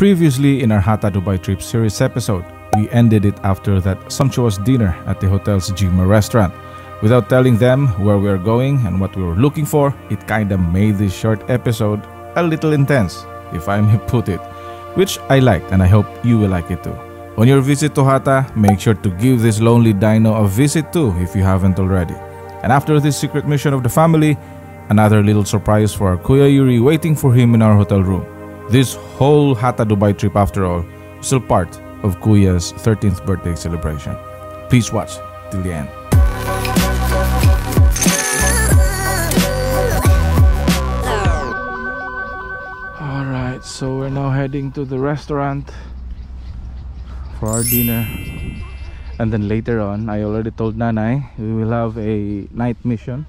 Previously in our Hatta Dubai Trip series episode, we ended it after that sumptuous dinner at the hotel's Jima restaurant. Without telling them where we are going and what we were looking for, it kinda made this short episode a little intense, if I may put it, which I liked and I hope you will like it too. On your visit to Hatta, make sure to give this lonely dino a visit too if you haven't already. And after this secret mission of the family, another little surprise for our Kuya Yuri waiting for him in our hotel room. This whole Hatta Dubai trip, after all, was still part of Kuya's 13th birthday celebration. Please watch till the end. Alright, so we're now heading to the restaurant for our dinner. And then later on, I already told Nanay, we will have a night mission.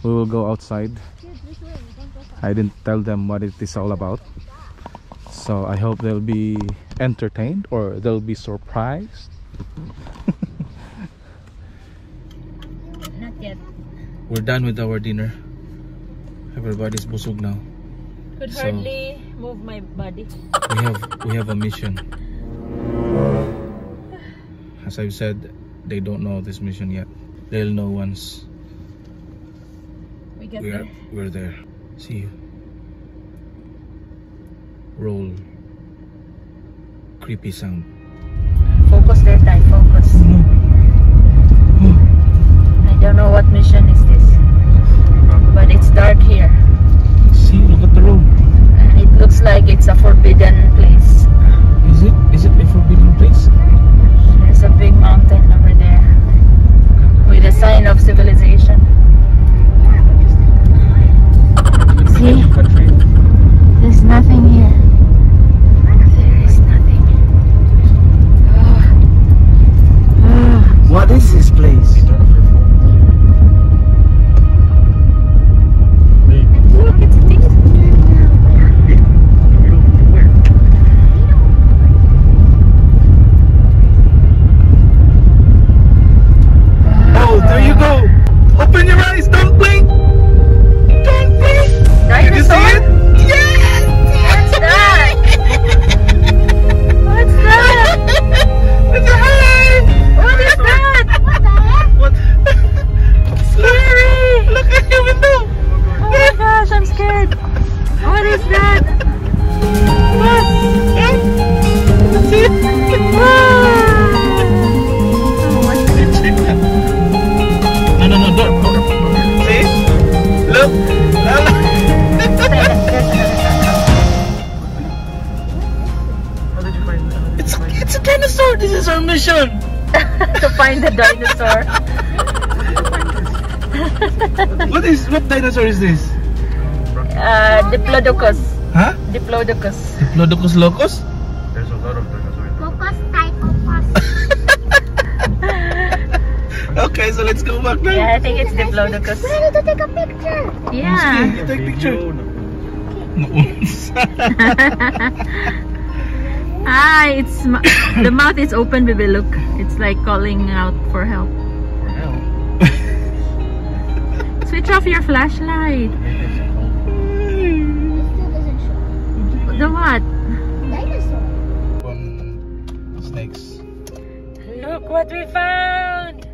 We will go outside. I didn't tell them what it is all about. So I hope they'll be entertained or they'll be surprised. Not yet. We're done with our dinner. Everybody's busog now. Could hardly move my body. We have a mission. As I've said, they don't know this mission yet. They'll know once we're there. See you. Roll. Creepy sound. Focus there, Ty. Focus. I don't know what mission is this, but it's dark here. See, look at the road. And it looks like it's a forbidden place. Is it a forbidden place? There's a big mountain over there with a sign of civilization. See? There's nothing here. There is nothing. What is this place? Look, it's big. Oh, there you go. Open your eyes. Don't blink. Don't blink. Did you see it? Yes. What's that? What's that? It's a hi. What is that? What? Scary! Look at your window. Oh my gosh, I'm scared. What is that? What? See it? No, don't. See? Look. It's a dinosaur. This is our mission. To find the dinosaur. What dinosaur is this? Diplodocus. Huh? Diplodocus. Diplodocus locus? There's a lot of dinosaurs. Okay, so let's go back now. Yeah, I think it's Diplodocus. We need to take a picture. Yeah. You take picture. It's the mouth is open, baby. Look, it's like calling out for help. For help. Switch off your flashlight. It still doesn't show. The what? Dinosaur. Snakes. Look what we found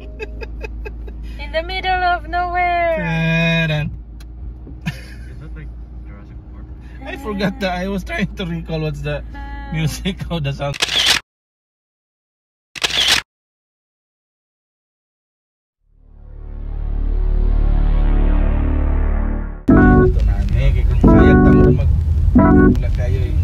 in the middle of nowhere. Is that like Jurassic Park? I forgot that. I was trying to recall what's the music of the sound. Ito na, kung sayag tamo mag-ulag kayo eh.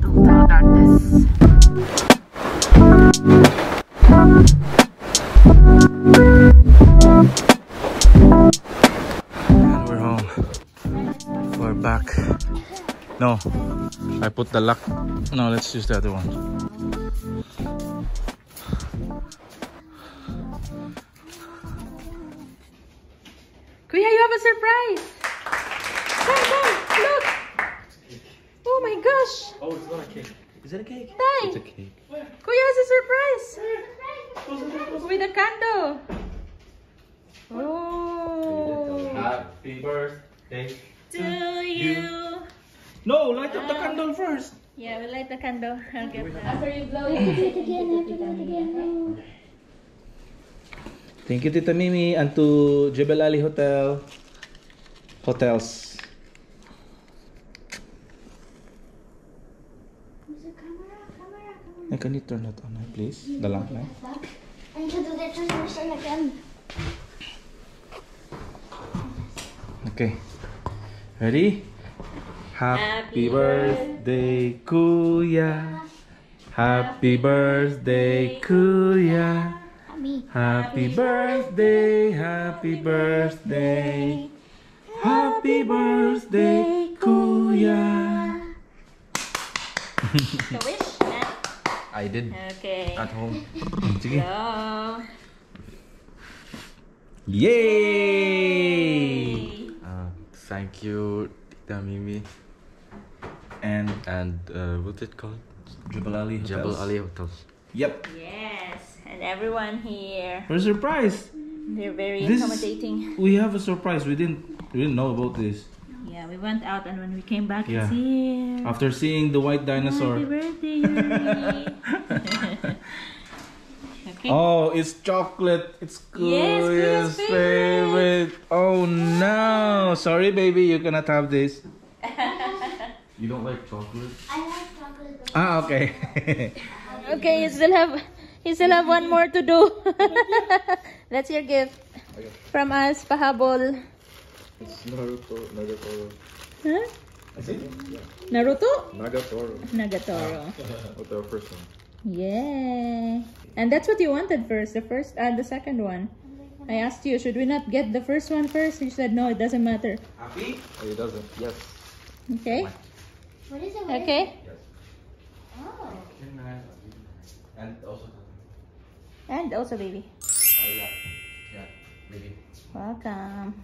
Total darkness. And we're home. We're back. No, I put the lock. No, let's use the other one. Kuya, you have a surprise. Come, look. Oh Oh my gosh! Oh, it's not a cake. Is it a cake? Tay! It's a cake. Kuya has a surprise! With a candle! Oh! Happy birthday. To you! No, light up the candle first. Yeah, we'll light the candle. I'll get that. After you blow, you have to do it again. You have to do it again. Thank you, Tita Mimi, and to Jebel Ali Hotels. Hey, can you turn that on, please? The lamp light. I need to do the transmission again. Okay. Ready? Happy birthday, Kuya. Happy birthday, Kuya. Happy birthday, happy birthday. Happy birthday, Kuya. So wish? I did Okay. at home. Sige. Go! Yay! Thank you, Tita Mimi. And What's it called? Jebel Ali Hotels. Jebel Ali Hotels. Yep. Yes! And everyone here, We're surprised. they're very This- accommodating. We have a surprise. We didn't know about this. Yeah, we went out and when we came back, Yeah. it's here. After seeing the white dinosaur. Happy birthday, Yuri. Okay. Oh, it's chocolate. It's Yes, Kuya's Kuya's favorite. Oh no. Sorry, baby. You cannot have this. You don't like chocolate? I like chocolate. Ah, okay. Okay, you still have one more to do. That's your gift from us, pahabol. It's Naruto. Huh? I think, Naruto? Nagatoro. Nagatoro. What the first one? Yeah. And that's what you wanted first, the first and the second one. I asked you, should we not get the first one first? You said no, it doesn't matter. Happy? Oh, it doesn't. Yes. Okay? What is it? Okay? Oh. And also. And also baby. Yeah. Yeah. Maybe. Welcome.